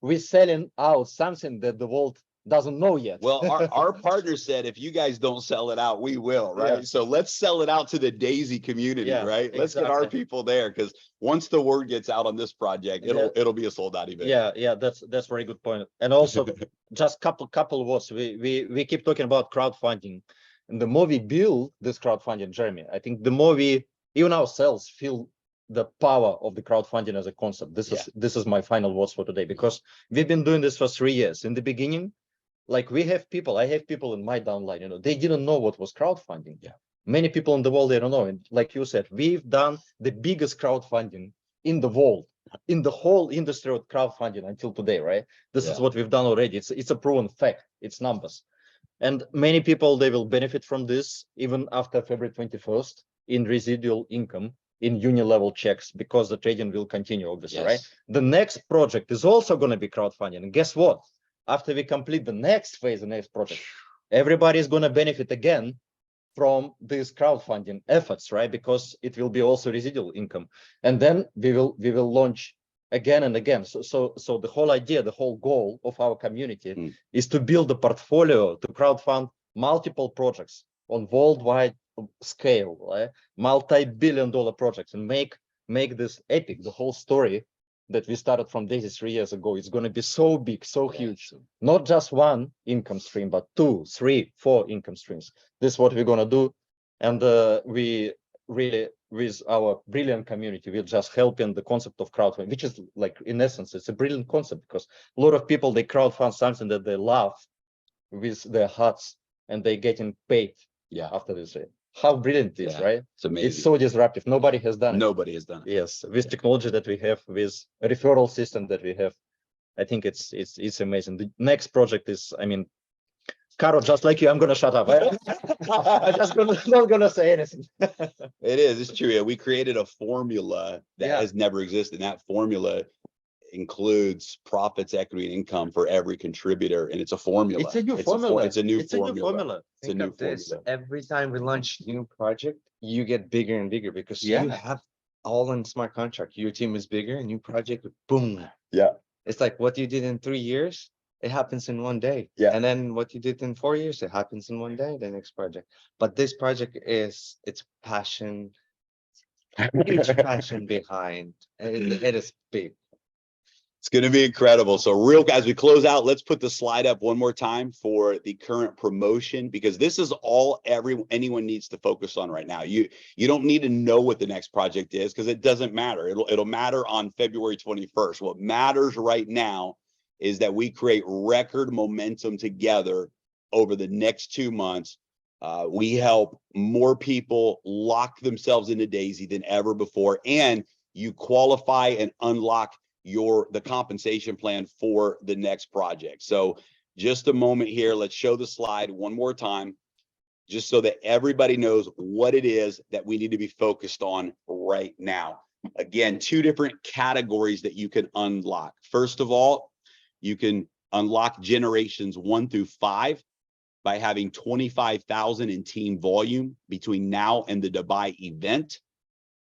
we're selling out something that the world doesn't know yet. Well, our partner said, if you guys don't sell it out, we will, right? Yeah. So let's sell it out to the Daisy community, Yeah, right? Let's get our exactly. people there because once the word gets out on this project, it'll be a sold out event. Yeah, that's very good point. And also, just couple words. We keep talking about crowdfunding, and the more we build this crowdfunding, Jeremy, I think the more we even ourselves feel the power of the crowdfunding as a concept. This is my final words for today, because we've been doing this for 3 years. In the beginning, like I have people in my downline, they didn't know what was crowdfunding. Yeah. Many people in the world, they don't know. And like you said, we've done the biggest crowdfunding in the world, in the whole industry of crowdfunding until today, right? This is what we've done already. It's a proven fact. It's numbers. And many people, they will benefit from this even after February 21st in residual income, in unilevel checks, because the trading will continue, obviously, right? The next project is also going to be crowdfunding. And guess what? After we complete the next phase, the next project, everybody is going to benefit again from these crowdfunding efforts, right? Because it will be also residual income. And then we will launch again and again. So the whole idea, the whole goal of our community is to build a portfolio to crowdfund multiple projects on worldwide scale, right? Multi-billion-dollar projects, and make this epic, the whole story that we started from Daisy 3 years ago. It's going to be so big, so huge. Not just one income stream, but 2, 3, 4 income streams. This is what we're going to do. And we really, with our brilliant community, we're just helping the concept of crowdfunding, which is like, in essence, it's a brilliant concept, because a lot of people, they crowdfund something that they love with their hearts, and they getting paid after this. How brilliant it is, right? It's amazing. It's so disruptive. Nobody has done it. Nobody has done it. Yes, with technology that we have, with a referral system that we have, I think it's amazing. The next project is, Caro, just like you, I'm gonna shut up. I'm just not gonna say anything. It is. It's true. Yeah, we created a formula that has never existed. And that formula includes profits, equity, and income for every contributor, and it's a formula. It's a new formula. It's a new It's a new formula. formula. It's a Think new of this, formula. every time we launch new project, you get bigger and bigger because Yeah. you have all in smart contract. Your team is bigger, a new project, boom. Yeah. It's like what you did in 3 years, it happens in one day. Yeah. And then what you did in 4 years, it happens in one day, the next project. But this project it's passion, huge passion behind. It is big. It's going to be incredible. So real guys, we close out. Let's put the slide up one more time for the current promotion, because this is all anyone needs to focus on right now. You don't need to know what the next project is, because it doesn't matter. It'll matter on February 21st. What matters right now is that we create record momentum together over the next 2 months. We help more people lock themselves into Daisy than ever before. And you qualify and unlock the compensation plan for the next project. So just a moment here, let's show the slide one more time, just so that everybody knows what it is that we need to be focused on right now. Again, two different categories that you can unlock. First of all, you can unlock generations 1 through 5 by having 25,000 in team volume between now and the Dubai event.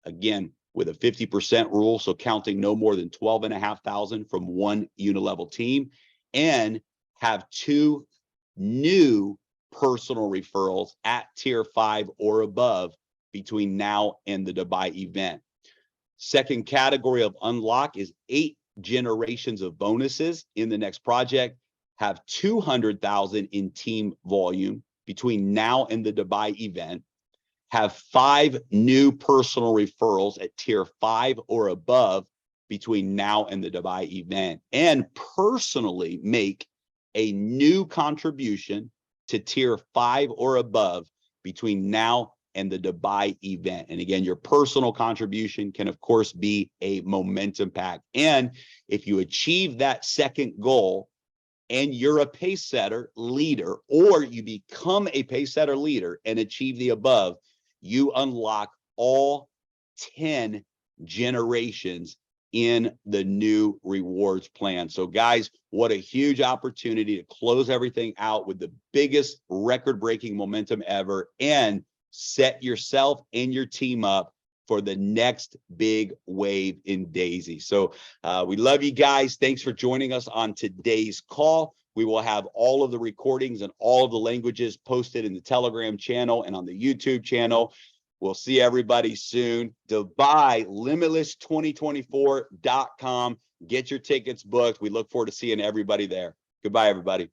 Again, with a 50% rule, so counting no more than 12,500 from one unilevel team, and have 2 new personal referrals at tier 5 or above between now and the Dubai event. Second category of unlock is 8 generations of bonuses in the next project, have 200,000 in team volume between now and the Dubai event, have 5 new personal referrals at tier 5 or above between now and the Dubai event, and personally make a new contribution to tier 5 or above between now and the Dubai event. And again, your personal contribution can of course be a momentum pack. And if you achieve that second goal and you're a pace setter leader, or you become a pace setter leader and achieve the above, you unlock all 10 generations in the new rewards plan. So guys, what a huge opportunity to close everything out with the biggest record-breaking momentum ever, and set yourself and your team up for the next big wave in Daisy. So we love you guys. Thanks for joining us on today's call. We will have all of the recordings and all of the languages posted in the Telegram channel and on the YouTube channel. We'll see everybody soon. Dubai Limitless2024.com. Get your tickets booked. We look forward to seeing everybody there. Goodbye, everybody.